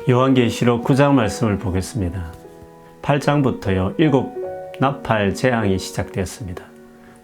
요한계시록 9장 말씀을 보겠습니다. 8장부터요 7 나팔 재앙이 시작되었습니다.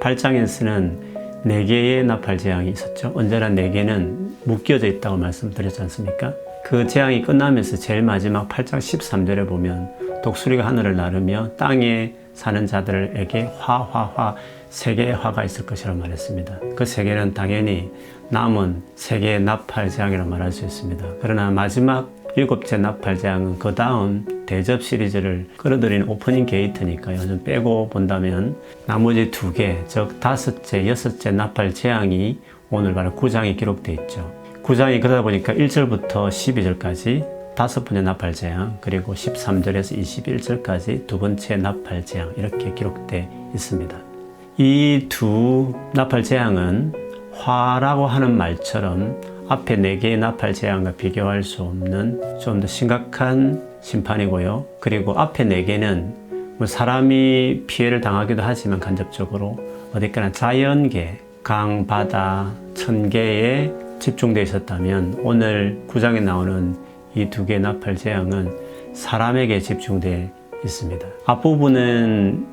8장에서는 4개의 나팔 재앙이 있었죠. 언제나 4개는 묶여져 있다고 말씀드렸지 않습니까? 그 재앙이 끝나면서 제일 마지막 8장 13절에 보면 독수리가 하늘을 나르며 땅에 사는 자들에게 화화화 3개의 화가 있을 것이라고 말했습니다. 그 3개는 당연히 남은 3개의 나팔 재앙이라고 말할 수 있습니다. 그러나 마지막 7째 나팔 재앙은 그 다음 대접 시리즈를 끌어들이는 오프닝 게이트니까요. 좀 빼고 본다면 나머지 2개, 즉 5째, 6째 나팔 재앙이 오늘 바로 9장에 기록되어 있죠. 9장이 그러다 보니까 1절부터 12절까지 5번째 나팔 재앙, 그리고 13절에서 21절까지 2번째 나팔 재앙 이렇게 기록되어 있습니다. 이 2 나팔 재앙은 화라고 하는 말처럼 앞에 4개의 나팔 재앙과 비교할 수 없는 좀 더 심각한 심판이고요. 그리고 앞에 4개는 뭐 사람이 피해를 당하기도 하지만 간접적으로 어디까나 자연계, 강, 바다, 천계에 집중되어 있었다면 오늘 9장에 나오는 이 2개의 나팔 재앙은 사람에게 집중되어 있습니다. 앞부분은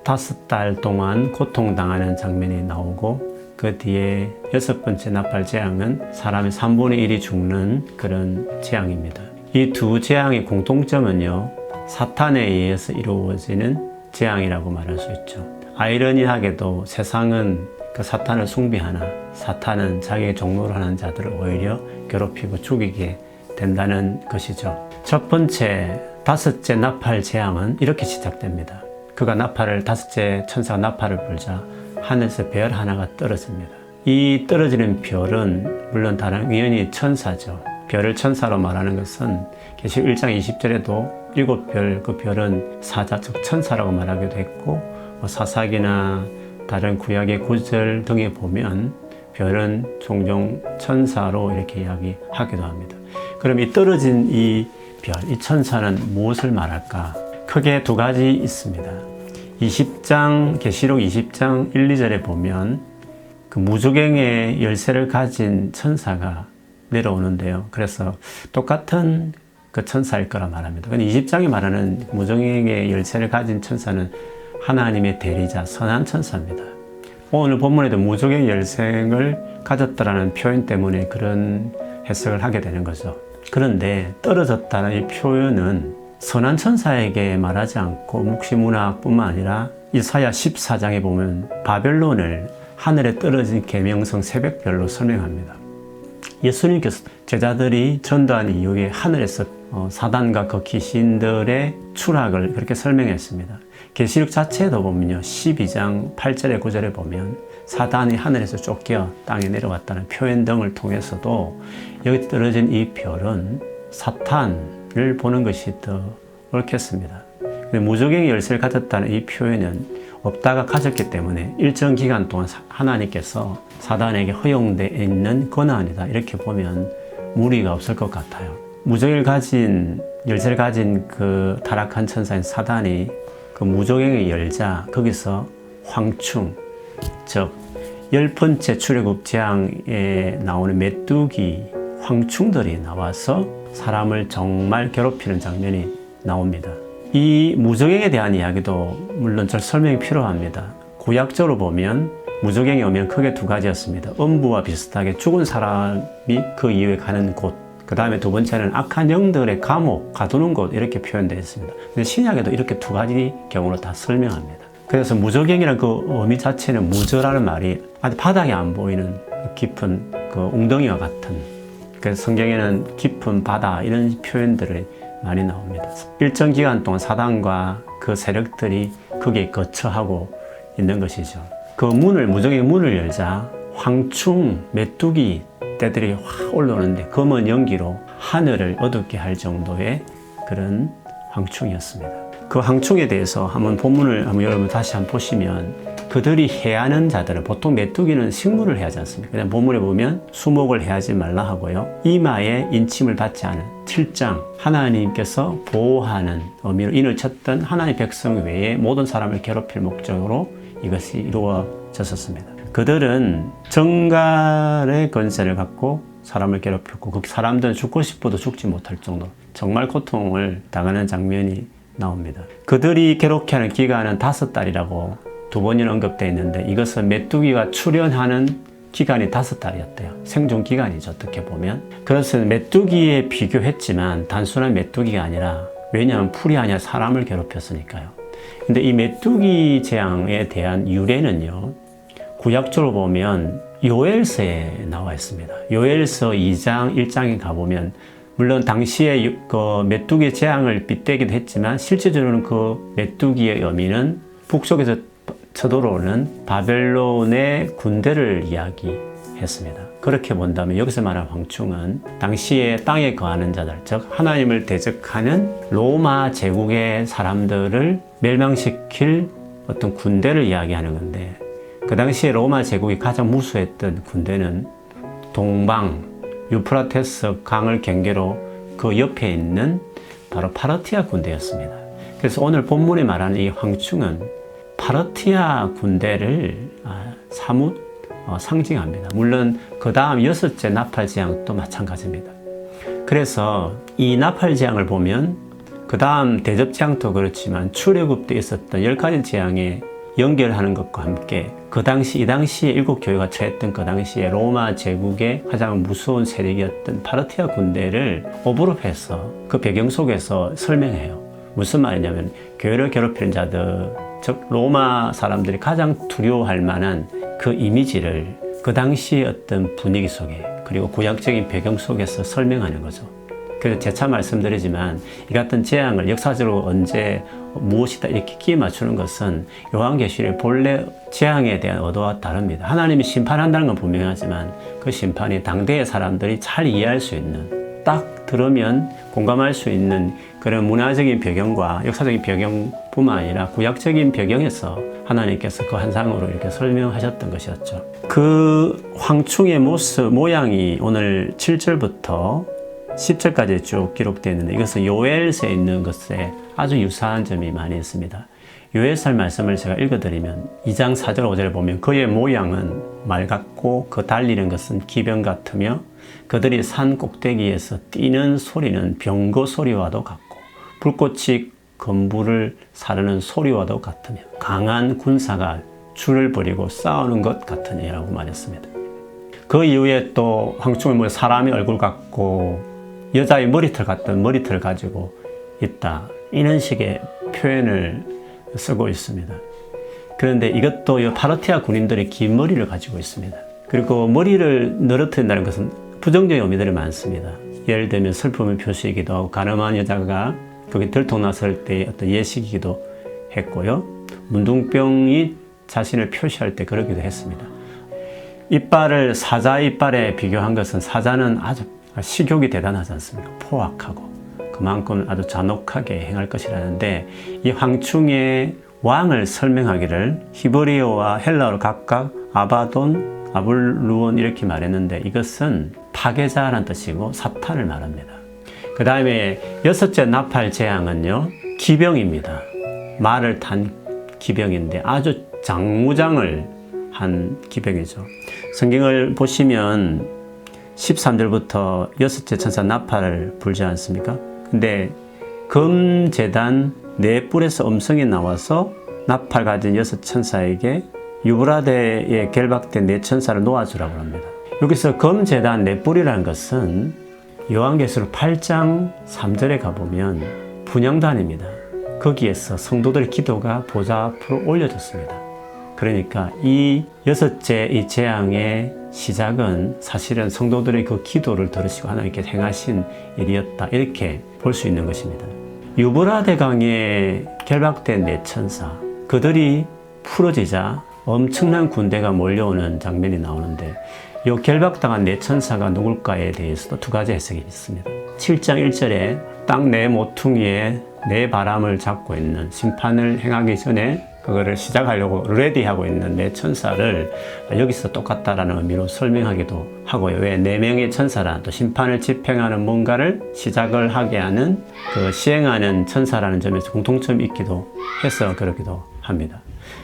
5달 동안 고통당하는 장면이 나오고 그 뒤에 6번째 나팔 재앙은 사람의 3분의 1이 죽는 그런 재앙입니다. 이 2 재앙의 공통점은요, 사탄에 의해서 이루어지는 재앙이라고 말할 수 있죠. 아이러니하게도 세상은 그 사탄을 숭배하나 사탄은 자기의 종로를 하는 자들을 오히려 괴롭히고 죽이게 된다는 것이죠. 첫 번째 5째 나팔 재앙은 이렇게 시작됩니다. 그가 나팔을 5째 천사가 나팔을 불자 하늘에서 별 하나가 떨어집니다. 이 떨어지는 별은 물론 다른 의원이 천사죠. 별을 천사로 말하는 것은 계시록 1장 20절에도 7별, 그 별은 사자, 즉 천사라고 말하기도 했고 사사기나 다른 구약의 구절 등에 보면 별은 종종 천사로 이렇게 이야기하기도 합니다. 그럼 이 떨어진 이 별, 이 천사는 무엇을 말할까? 크게 2가지 있습니다. 20장, 계시록 20장 1, 2절에 보면 그 무저갱의 열쇠를 가진 천사가 내려오는데요. 그래서 똑같은 그 천사일 거라 말합니다. 근데 20장에 말하는 무저갱의 열쇠를 가진 천사는 하나님의 대리자, 선한 천사입니다. 오늘 본문에도 무저갱의 열쇠를 가졌다라는 표현 때문에 그런 해석을 하게 되는 거죠. 그런데 떨어졌다는 이 표현은 선한 천사에게 말하지 않고 묵시문학뿐만 아니라 이사야 14장에 보면 바벨론을 하늘에 떨어진 계명성 새벽별로 설명합니다. 예수님께서 제자들이 전도한 이후에 하늘에서 사단과 그 귀신들의 추락을 그렇게 설명했습니다. 계시록 자체에도 보면요, 12장 8절에 9절에 보면 사단이 하늘에서 쫓겨 땅에 내려왔다는 표현 등을 통해서도 여기 떨어진 이 별은 사탄을 보는 것이 더 옳겠습니다. 무저갱의 열쇠를 가졌다는 이 표현은 없다가 가졌기 때문에 일정 기간 동안 하나님께서 사단에게 허용되어 있는 권한이다, 이렇게 보면 무리가 없을 것 같아요. 무저갱을 가진, 열쇠를 가진 그 타락한 천사인 사단이 그 무저갱을 열자 거기서 황충, 즉 10번째 출애굽 재앙에 나오는 메뚜기 황충들이 나와서 사람을 정말 괴롭히는 장면이 나옵니다. 이 무저갱에 대한 이야기도 물론 절 설명이 필요합니다. 구약적으로 보면 무저갱이 오면 크게 2가지였습니다. 음부와 비슷하게 죽은 사람이 그 이후에 가는 곳, 그 다음에 2번째는 악한 영들의 감옥, 가두는 곳, 이렇게 표현되어 있습니다. 근데 신약에도 이렇게 2가지 경우로 다 설명합니다. 그래서 무저갱이라는 그 의미 자체는 무저라는 말이 아주 바닥에 안 보이는 깊은 그 웅덩이와 같은, 그래서 성경에는 깊은 바다 이런 표현들이 많이 나옵니다. 일정 기간 동안 사단과 그 세력들이 거기에 거처하고 있는 것이죠. 그 문을, 무저갱의 문을 열자 황충, 메뚜기 떼들이 확 올라오는데 검은 연기로 하늘을 어둡게 할 정도의 그런 황충이었습니다. 그 황충에 대해서 한번 본문을 한번 여러분 다시 한번 보시면 그들이 해하는 자들은, 보통 메뚜기는 식물을 해하지 않습니까? 그냥 본문에 보면 수목을 해하지 말라 하고요, 이마에 인침을 받지 않은 칠장, 하나님께서 보호하는 의미로 인을 쳤던 하나님의 백성 외에 모든 사람을 괴롭힐 목적으로 이것이 이루어졌었습니다. 그들은 정갈의 권세를 갖고 사람을 괴롭혔고 그 사람들은 죽고 싶어도 죽지 못할 정도로 정말 고통을 당하는 장면이 나옵니다. 그들이 괴롭게 하는 기간은 5달이라고 2번이나 언급되어 있는데 이것은 메뚜기가 출현하는 기간이 5달이었대요. 생존 기간이죠, 어떻게 보면. 그래서 메뚜기에 비교했지만 단순한 메뚜기가 아니라, 왜냐하면 풀이 아니라 사람을 괴롭혔으니까요. 근데 이 메뚜기 재앙에 대한 유래는요, 구약적으로 보면 요엘서에 나와 있습니다. 요엘서 2장 1장에 가보면 물론 당시에 그 메뚜기 재앙을 빗대기도 했지만 실제적으로는 그 메뚜기의 의미는 북쪽에서 쳐들어오는 바벨론의 군대를 이야기했습니다. 그렇게 본다면 여기서 말하는 황충은 당시에 땅에 거하는 자들, 즉 하나님을 대적하는 로마 제국의 사람들을 멸망시킬 어떤 군대를 이야기하는 건데, 그 당시에 로마 제국이 가장 무수했던 군대는 동방 유프라테스 강을 경계로 그 옆에 있는 바로 파르티아 군대였습니다. 그래서 오늘 본문에 말하는 이 황충은 파르티아 군대를 사뭇 상징합니다. 물론 그 다음 6째 나팔재앙도 마찬가지입니다. 그래서 이 나팔재앙을 보면 그 다음 대접재앙도 그렇지만 출애굽 때 있었던 10가지 재앙에 연결하는 것과 함께 이 당시에 7교회가 처했던 그 당시에 로마 제국의 가장 무서운 세력이었던 파르티아 군대를 오버랩해서 그 배경 속에서 설명해요. 무슨 말이냐면 교회를 괴롭히는 자들, 즉 로마 사람들이 가장 두려워할 만한 그 이미지를 그 당시의 어떤 분위기 속에 그리고 구약적인 배경 속에서 설명하는 거죠. 그래서 재차 말씀드리지만 이 같은 재앙을 역사적으로 언제 무엇이다 이렇게 끼 맞추는 것은 요한계시록의 본래 재앙에 대한 의도와 다릅니다. 하나님이 심판한다는 건 분명하지만 그 심판이 당대의 사람들이 잘 이해할 수 있는, 딱 들으면 공감할 수 있는 그런 문화적인 배경과 역사적인 배경뿐만 아니라 구약적인 배경에서 하나님께서 그 환상으로 이렇게 설명하셨던 것이었죠. 그 황충의 모양이 오늘 7절부터 10절까지 쭉 기록되어 있는데 이것은 요엘서에 있는 것에 아주 유사한 점이 많이 있습니다. 요엘서 말씀을 제가 읽어드리면 2장 4절 5절에 보면 그의 모양은 말 같고 그 달리는 것은 기병 같으며 그들이 산 꼭대기에서 뛰는 소리는 병거 소리와도 같고 불꽃이 건물을 사르는 소리와도 같으며 강한 군사가 줄을 버리고 싸우는 것 같으니라고 말했습니다. 그 이후에 또 황충은 사람의 얼굴 같고 여자의 머리털 같은 머리털을 가지고 있다, 이런 식의 표현을 쓰고 있습니다. 그런데 이것도 파르티아 군인들의 긴 머리를 가지고 있습니다. 그리고 머리를 늘어뜨린다는 것은 부정적인 의미들이 많습니다. 예를 들면 슬픔의 표시이기도 하고 가늠한 여자가 거기 들통났을 때 어떤 예식이기도 했고요. 문둥병이 자신을 표시할 때 그러기도 했습니다. 이빨을 사자 이빨에 비교한 것은 사자는 아주 식욕이 대단하지 않습니까? 포악하고 그만큼 아주 잔혹하게 행할 것이라는데 이 황충의 왕을 설명하기를 히브리어와 헬라어로 각각 아바돈, 아블루온 이렇게 말했는데 이것은 파괴자라는 뜻이고 사탄을 말합니다. 그 다음에 6째 나팔 재앙은요, 기병입니다. 말을 탄 기병인데 아주 장무장을 한 기병이죠. 성경을 보시면 13절부터 6째 천사 나팔을 불지 않습니까? 근데 금제단 4뿔에서 음성이 나와서 나팔 가진 6천사에게 유브라데에 결박된 4천사를 놓아주라고 합니다. 여기서 금제단 4뿔이라는 것은 요한계시록 8장 3절에 가보면 분향단입니다. 거기에서 성도들의 기도가 보좌 앞으로 올려졌습니다. 그러니까 이 6째 이 재앙의 시작은 사실은 성도들의 그 기도를 들으시고 하나님께 행하신 일이었다, 이렇게 볼 수 있는 것입니다. 유브라데 강에 결박된 4천사, 그들이 풀어지자 엄청난 군대가 몰려오는 장면이 나오는데 이 결박당한 4천사가 누굴까에 대해서도 2가지 해석이 있습니다. 7장 1절에 땅 내 모퉁이에 내 바람을 잡고 있는, 심판을 행하기 전에 그거를 시작하려고 레디하고 있는 4천사를 여기서 똑같다라는 의미로 설명하기도 하고요. 왜 4명의 천사라, 또 심판을 집행하는 뭔가를 시작을 하게 하는 그 시행하는 천사라는 점에서 공통점이 있기도 해서 그러기도 합니다.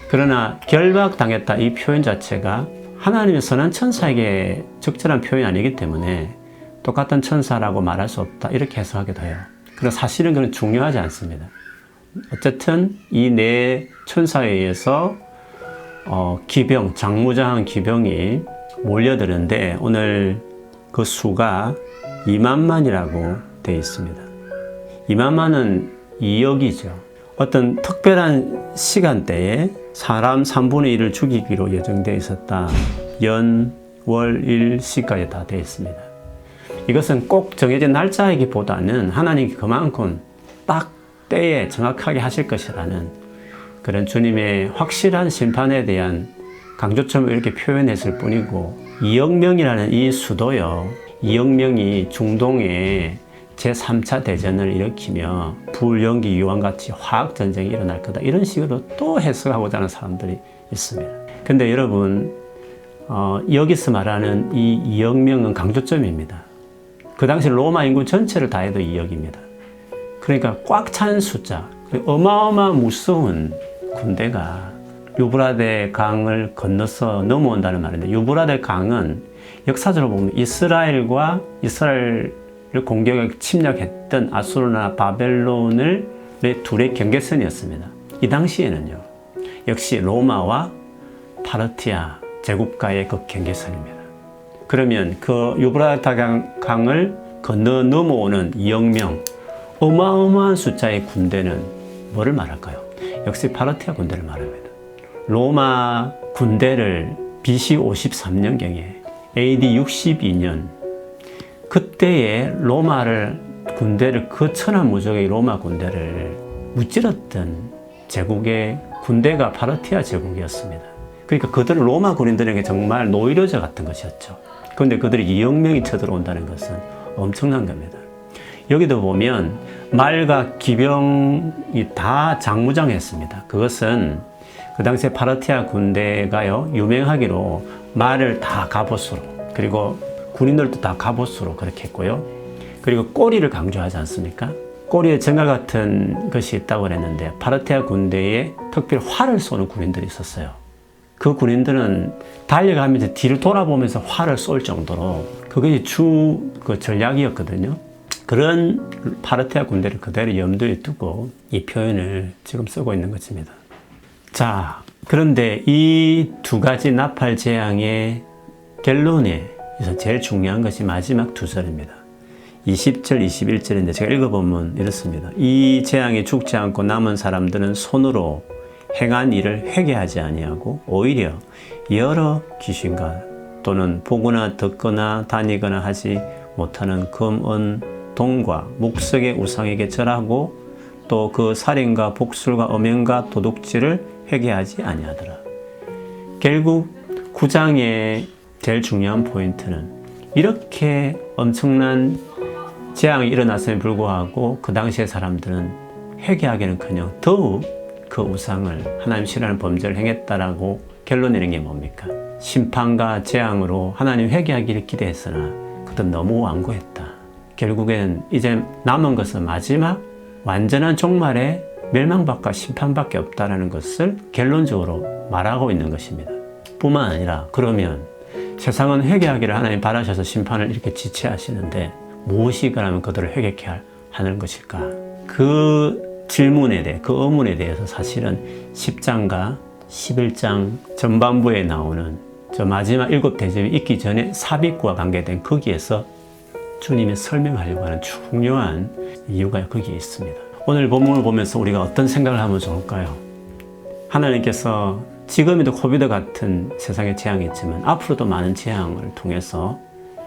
그러나 결박당했다 이 표현 자체가 하나님의 선한 천사에게 적절한 표현이 아니기 때문에 똑같은 천사라고 말할 수 없다 이렇게 해석하기도 해요. 그러나 사실은 그건 중요하지 않습니다. 어쨌든 이 네 천사에 의해서 기병, 장무장한 기병이 몰려드는데 오늘 그 수가 2만만이라고 되어 있습니다. 2만만은 2억이죠. 어떤 특별한 시간대에 사람 3분의 1을 죽이기로 예정되어 있었다. 연, 월, 일, 시까지 다 되어 있습니다. 이것은 꼭 정해진 날짜이기보다는 하나님이 그만큼 딱 때에 정확하게 하실 것이라는 그런 주님의 확실한 심판에 대한 강조점을 이렇게 표현했을 뿐이고 2억 명이라는 이 수도요. 2억 명이 중동에 제3차 대전을 일으키며 불연기 유황같이 화학전쟁이 일어날 거다. 이런 식으로 또 해석하고자 하는 사람들이 있습니다. 근데 여러분 여기서 말하는 이 2억 명은 강조점입니다. 그 당시 로마 인구 전체를 다 해도 2억입니다. 그러니까 꽉 찬 숫자, 어마어마한 무서운 군대가 유브라데 강을 건너서 넘어온다는 말인데 유브라데 강은 역사적으로 보면 이스라엘과 이스라엘을 공격해 침략했던 아수르나 바벨론을 둘의 경계선이었습니다. 이 당시에는요. 역시 로마와 파르티아 제국가의 그 경계선입니다. 그러면 그 유브라데 강을 건너 넘어오는 2억 명 어마어마한 숫자의 군대는 뭐를 말할까요? 역시 파르티아 군대를 말합니다. 로마 군대를 BC 53년경에 AD 62년 그때의 로마를 군대를 그 천하무적의 로마 군대를 무찌렀던 제국의 군대가 파르티아 제국이었습니다. 그러니까 그들은 로마 군인들에게 정말 노이로제 같은 것이었죠. 그런데 그들이 2억 명이 쳐들어온다는 것은 엄청난 겁니다. 여기도 보면 말과 기병이 다 장무장했습니다. 그것은 그 당시에 파르티아 군대가요 유명하기로 말을 다 갑옷으로 그리고 군인들도 다 갑옷으로 그렇게 했고요. 그리고 꼬리를 강조하지 않습니까? 꼬리에 정갈 같은 것이 있다고 그랬는데 파르티아 군대에 특별히 활을 쏘는 군인들이 있었어요. 그 군인들은 달려가면서 뒤를 돌아보면서 활을 쏠 정도로 그것이 그 전략이었거든요. 그런 파르티아 군대를 그대로 염두에 두고 이 표현을 지금 쓰고 있는 것입니다. 자, 그런데 이 두 가지 나팔 재앙의 결론에서 제일 중요한 것이 마지막 두 절입니다. 20절, 21절인데 제가 읽어보면 이렇습니다. 이 재앙에 죽지 않고 남은 사람들은 손으로 행한 일을 회개하지 아니하고 오히려 여러 귀신과 또는 보거나 듣거나 다니거나 하지 못하는 금, 은, 동과 묵석의 우상에게 절하고 또 그 살인과 복술과 음행과 도둑질을 회개하지 아니하더라. 결국 9장의 제일 중요한 포인트는 이렇게 엄청난 재앙이 일어났음에 불구하고 그 당시의 사람들은 회개하기는커녕 더욱 그 우상을 하나님 싫어하는 범죄를 행했다라고 결론 내린 게 뭡니까? 심판과 재앙으로 하나님 회개하기를 기대했으나 그들은 너무 완고했다. 결국엔 이제 남은 것은 마지막 완전한 종말의 멸망밖과 심판밖에 없다는 것을 결론적으로 말하고 있는 것입니다. 뿐만 아니라 그러면 세상은 회개하기를 하나님 바라셔서 심판을 이렇게 지체하시는데 무엇이 그러면 그들을 회개케 하는 것일까? 그 질문에 대해, 그 의문에 대해서 사실은 10장과 11장 전반부에 나오는 저 마지막 7대접이 있기 전에 삽입과 관계된 거기에서 주님이 설명하려고 하는 중요한 이유가 거기에 있습니다. 오늘 본문을 보면서 우리가 어떤 생각을 하면 좋을까요? 하나님께서 지금에도 코비드 같은 세상의 재앙이 있지만 앞으로도 많은 재앙을 통해서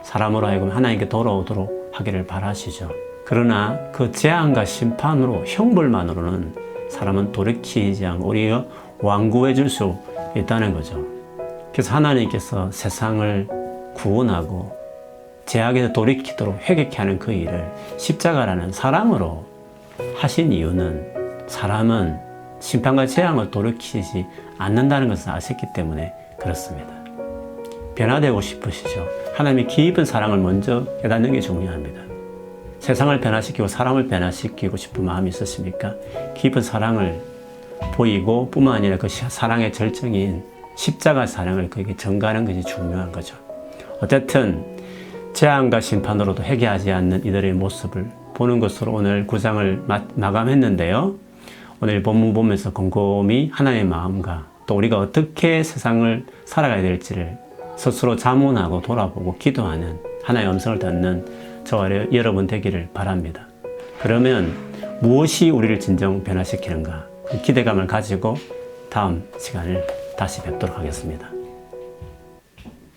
사람으로 하여금 하나님께 돌아오도록 하기를 바라시죠. 그러나 그 재앙과 심판으로 형벌만으로는 사람은 돌이키지 않고 오히려 완고해 줄 수 있다는 거죠. 그래서 하나님께서 세상을 구원하고 죄악에서 돌이키도록 회개케 하는 그 일을 십자가라는 사랑으로 하신 이유는 사람은 심판과 재앙을 돌이키지 않는다는 것을 아셨기 때문에 그렇습니다. 변화되고 싶으시죠? 하나님의 깊은 사랑을 먼저 깨닫는 게 중요합니다. 세상을 변화시키고 사람을 변화시키고 싶은 마음이 있으십니까? 깊은 사랑을 보이고 뿐만 아니라 그 사랑의 절정인 십자가 사랑을 그에게 전가하는 것이 중요한 거죠. 어쨌든 재앙과 심판으로도 회개하지 않는 이들의 모습을 보는 것으로 오늘 9장을 마감했는데요. 오늘 본문 보면서 곰곰이 하나님의 마음과 또 우리가 어떻게 세상을 살아가야 될지를 스스로 자문하고 돌아보고 기도하는 하나의 음성을 듣는 저와 여러분 되기를 바랍니다. 그러면 무엇이 우리를 진정 변화시키는가? 그 기대감을 가지고 다음 시간을 다시 뵙도록 하겠습니다.